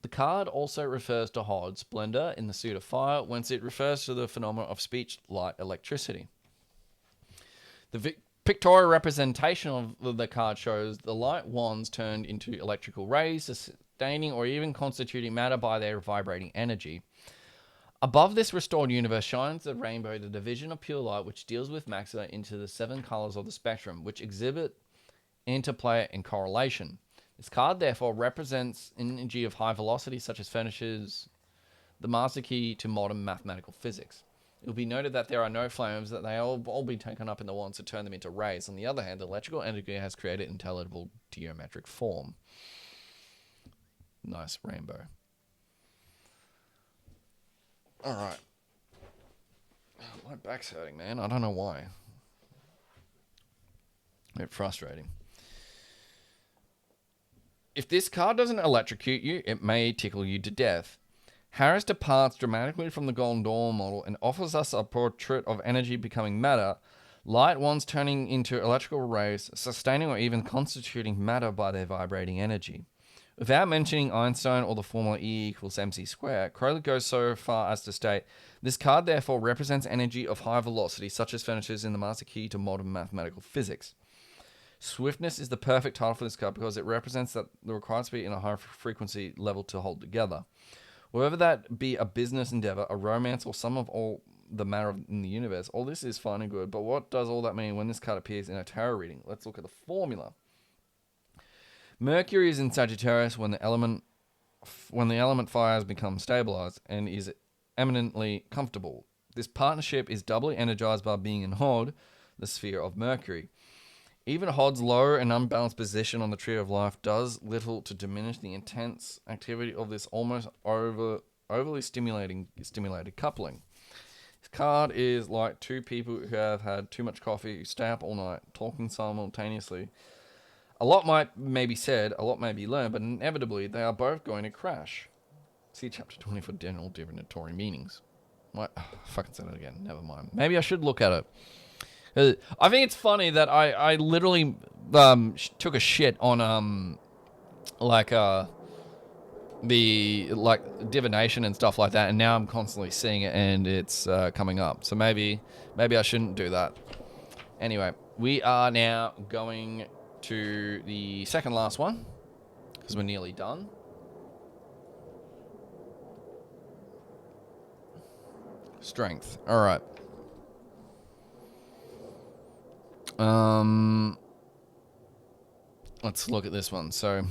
The card also refers to Hod, splendor in the suit of fire, whence it refers to the phenomena of speech, light, electricity. The pictorial representation of the card shows the light wands turned into electrical rays, sustaining or even constituting matter by their vibrating energy. Above this restored universe shines the rainbow, the division of pure light, which deals with maxima into the 7 colors of the spectrum, which exhibit interplay and correlation. This card therefore represents energy of high velocity, such as furnishes the master key to modern mathematical physics. It will be noted that there are no flames, that they all be taken up in the wands to turn them into rays. On the other hand, the electrical energy has created intelligible geometric form. Nice rainbow. All right. My back's hurting, man. I don't know why. A bit frustrating. If this card doesn't electrocute you, it may tickle you to death. Harris departs dramatically from the Golden Dawn model and offers us a portrait of energy becoming matter, light wands turning into electrical rays, sustaining or even constituting matter by their vibrating energy. Without mentioning Einstein or the formula E equals mc squared, Crowley goes so far as to state, this card therefore represents energy of high velocity, such as furnishes in the master key to modern mathematical physics. Swiftness is the perfect title for this card because it represents that the required speed in a high frequency level to hold together. Whether that be a business endeavor, a romance, or some of all the matter in the universe, all this is fine and good, but what does all that mean when this card appears in a tarot reading? Let's look at the formula. Mercury is in Sagittarius when the element fire has become stabilized and is eminently comfortable. This partnership is doubly energized by being in Hod, the sphere of Mercury. Even Hod's low and unbalanced position on the tree of life does little to diminish the intense activity of this almost overly stimulated coupling. This card is like two people who have had too much coffee, who stay up all night, talking simultaneously. A lot may be said, a lot may be learned, but inevitably they are both going to crash. See chapter 20 for general divinatory meanings. What? Oh, fucking said it again. Never mind. Maybe I should look at it. I think it's funny that I literally took a shit on the divination and stuff like that, and now I'm constantly seeing it and it's coming up. So maybe I shouldn't do that. Anyway, we are now going to the second last one because we're nearly done. Strength. All right. Let's look at this one. So,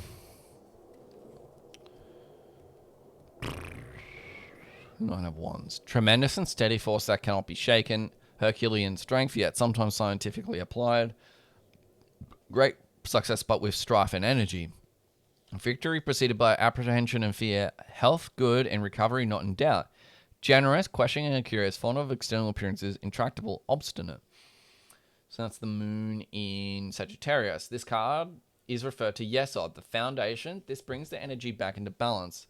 Nine of Wands. Tremendous and steady force that cannot be shaken. Herculean strength, yet sometimes scientifically applied. Great success, but with strife and energy. Victory preceded by apprehension and fear. Health good and recovery not in doubt. Generous, questioning and curious, fond of external appearances, intractable, obstinate. So that's the moon in Sagittarius. This card is referred to Yesod, the foundation. This brings the energy back into balance.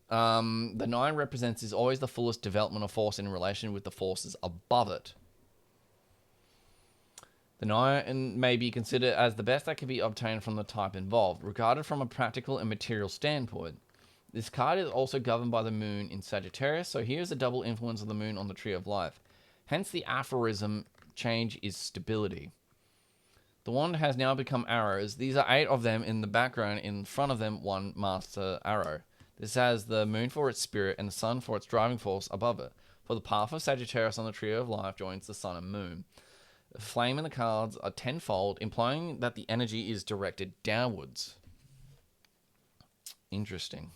The 9 represents is always the fullest development of force in relation with the forces above it. The 9 may be considered as the best that can be obtained from the type involved, regarded from a practical and material standpoint. This card is also governed by the moon in Sagittarius, so here's a double influence of the moon on the tree of life. Hence the aphorism, change is stability. The wand has now become arrows. These are 8 of them in the background. In front of them, 1 master arrow. This has the moon for its spirit and the sun for its driving force above it. For the path of Sagittarius on the Tree of Life joins the sun and moon. The flame in the cards are tenfold, implying that the energy is directed downwards. Interesting.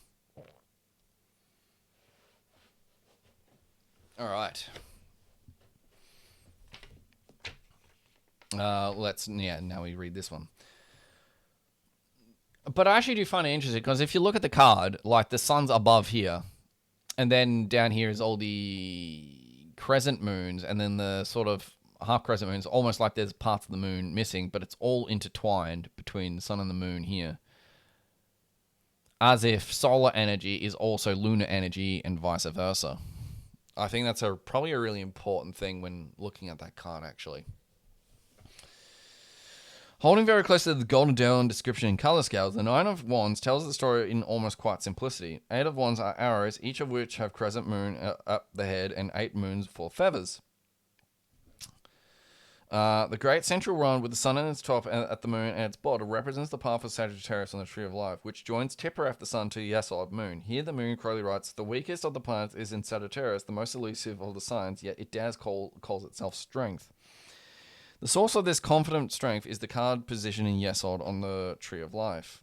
All right. Now we read this one. But I actually do find it interesting because if you look at the card, like the sun's above here, and then down here is all the crescent moons, and then the sort of half crescent moons, almost like there's parts of the moon missing, but it's all intertwined between the sun and the moon here. As if solar energy is also lunar energy and vice versa. I think that's probably a really important thing when looking at that card, actually. Holding very close to the Golden Dawn description in color scales, the Nine of Wands tells the story in almost quite simplicity. 8 of Wands are arrows, each of which have crescent moon up the head and 8 moons for feathers. The great central rod with the sun in its top at the moon and its bottom represents the path of Sagittarius on the Tree of Life, which joins Tiphareth the sun to Yesod moon. Here the moon, Crowley writes, the weakest of the planets is in Sagittarius, the most elusive of the signs, yet it dares calls itself strength. The source of this confident strength is the card position in Yesod on the Tree of Life.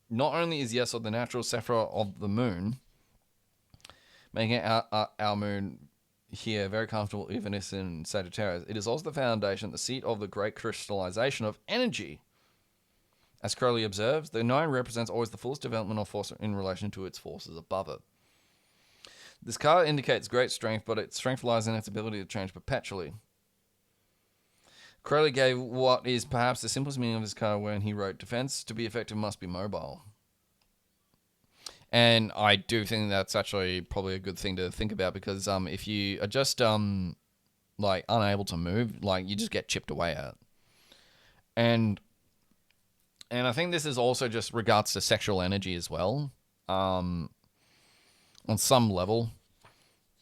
Not only is Yesod the natural Sephirah of the moon, making our moon here very comfortable even if it's in Sagittarius, it is also the foundation, the seat of the great crystallization of energy. As Crowley observes, the 9 represents always the fullest development of force in relation to its forces above it. This card indicates great strength, but its strength lies in its ability to change perpetually. Crowley gave what is perhaps the simplest meaning of this card when he wrote, defense to be effective must be mobile. And I do think that's actually probably a good thing to think about because if you are just like unable to move, like you just get chipped away at. And I think this is also just regards to sexual energy as well. On some level.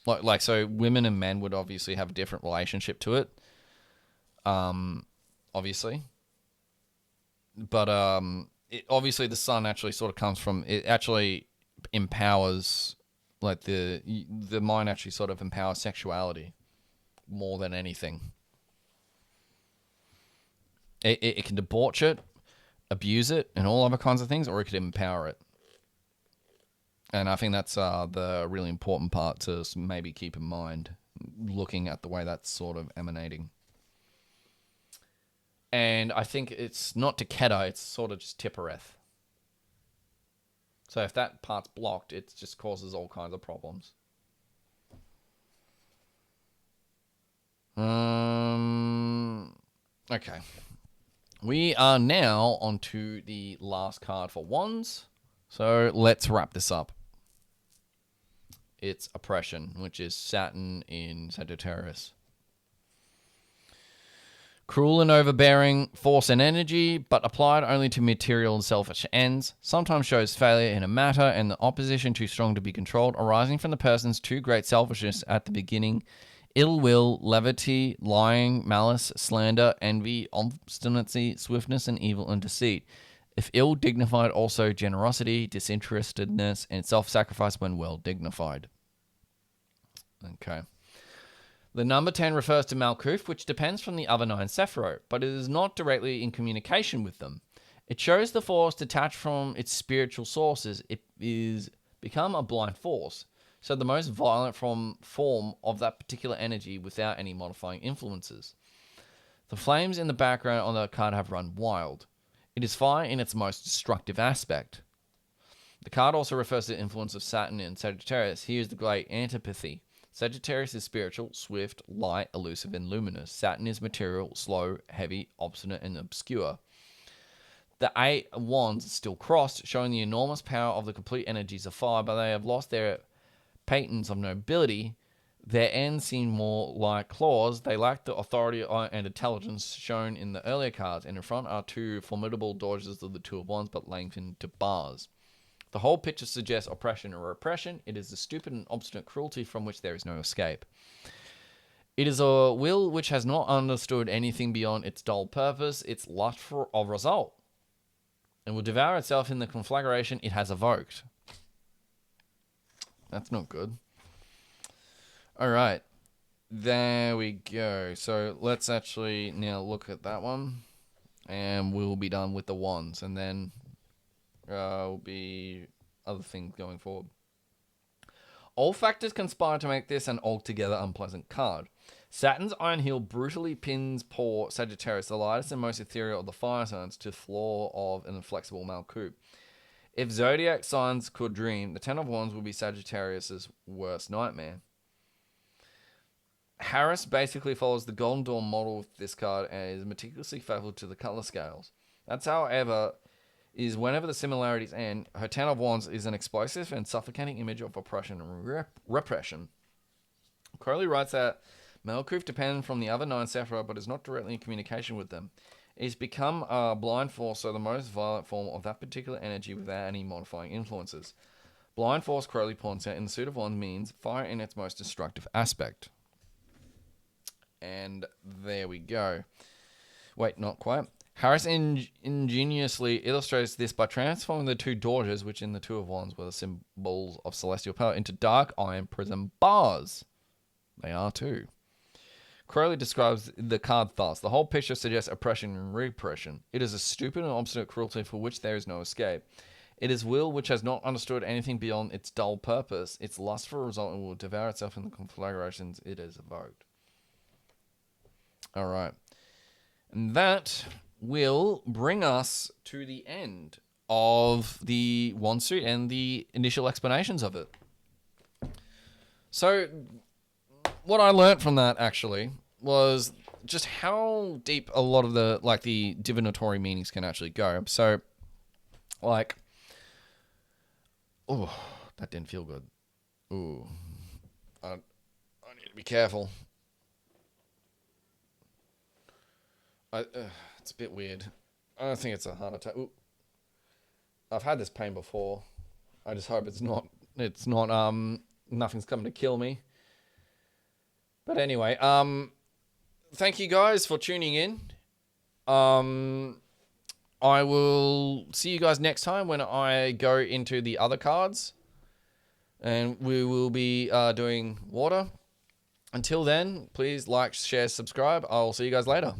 Like so women and men would obviously have a different relationship to it. Obviously. But obviously the sun actually sort of comes from, it actually empowers, like the mind actually sort of empowers sexuality more than anything. It can debauch it, abuse it, and all other kinds of things, or it could empower it. And I think that's the really important part to maybe keep in mind, looking at the way that's sort of emanating. And I think it's not Takeda, it's sort of just Tiphareth. So if that part's blocked, it just causes all kinds of problems. Okay. We are now onto the last card for Wands. So let's wrap this up. It's Oppression, which is Saturn in Sagittarius. Cruel and overbearing force and energy, but applied only to material and selfish ends, sometimes shows failure in a matter and the opposition too strong to be controlled, arising from the person's too great selfishness at the beginning, ill will, levity, lying, malice, slander, envy, obstinacy, swiftness, and evil and deceit. If ill dignified, also generosity, disinterestedness, and self-sacrifice when well dignified. Okay. The number 10 refers to Malkuth, which depends from the other 9 Sephiroth, but it is not directly in communication with them. It shows the force detached from its spiritual sources. It is become a blind force, so the most violent form of that particular energy without any modifying influences. The flames in the background on the card have run wild. It is fire in its most destructive aspect. The card also refers to the influence of Saturn in Sagittarius. Here is the great antipathy. Sagittarius is spiritual, swift, light, elusive, and luminous. Saturn is material, slow, heavy, obstinate, and obscure. The 8 wands still crossed, showing the enormous power of the complete energies of fire, but they have lost their patents of nobility. Their ends seem more like claws. They lack the authority and intelligence shown in the earlier cards, and in front are 2 formidable daughters of the 2 of Wands, but lengthened to bars. The whole picture suggests oppression or repression. It is a stupid and obstinate cruelty from which there is no escape. It is a will which has not understood anything beyond its dull purpose, its lust of result, and will devour itself in the conflagration it has evoked. That's not good. All right. There we go. So let's actually now look at that one. And we'll be done with the wands. And then will be other things going forward. All factors conspire to make this an altogether unpleasant card. Saturn's iron heel brutally pins poor Sagittarius, the lightest and most ethereal of the fire signs, to the floor of an inflexible Malkuth. If zodiac signs could dream, the Ten of Wands would be Sagittarius's worst nightmare. Harris basically follows the Golden Dawn model with this card and is meticulously faithful to the color scales. That's, however, is whenever the similarities end, her Ten of Wands is an explosive and suffocating image of oppression and repression. Crowley writes that Malkuth depends from the other 9 Sephirah, but is not directly in communication with them. It has become a blind force, so the most violent form of that particular energy without any modifying influences. Blind force, Crowley points out, in the suit of wands means fire in its most destructive aspect. And there we go. Wait, not quite. Harris ingeniously illustrates this by transforming the 2 daughters, which in the Two of Wands were the symbols of celestial power, into dark iron prism bars. They are too. Crowley describes the card thus. The whole picture suggests oppression and repression. It is a stupid and obstinate cruelty for which there is no escape. It is will which has not understood anything beyond its dull purpose. Its lust for a result and will devour itself in the conflagrations it has evoked. All right. And that will bring us to the end of the wand suit and the initial explanations of it. So what I learnt from that actually was just how deep a lot of the the divinatory meanings can actually go. So oh, that didn't feel good. Ooh, I need to be careful. It's a bit weird. I don't think it's a heart attack. Ooh. I've had this pain before. I just hope it's not nothing's coming to kill me. But anyway, thank you guys for tuning in. I will see you guys next time when I go into the other cards. And we will be doing water. Until then, please like, share, subscribe. I'll see you guys later.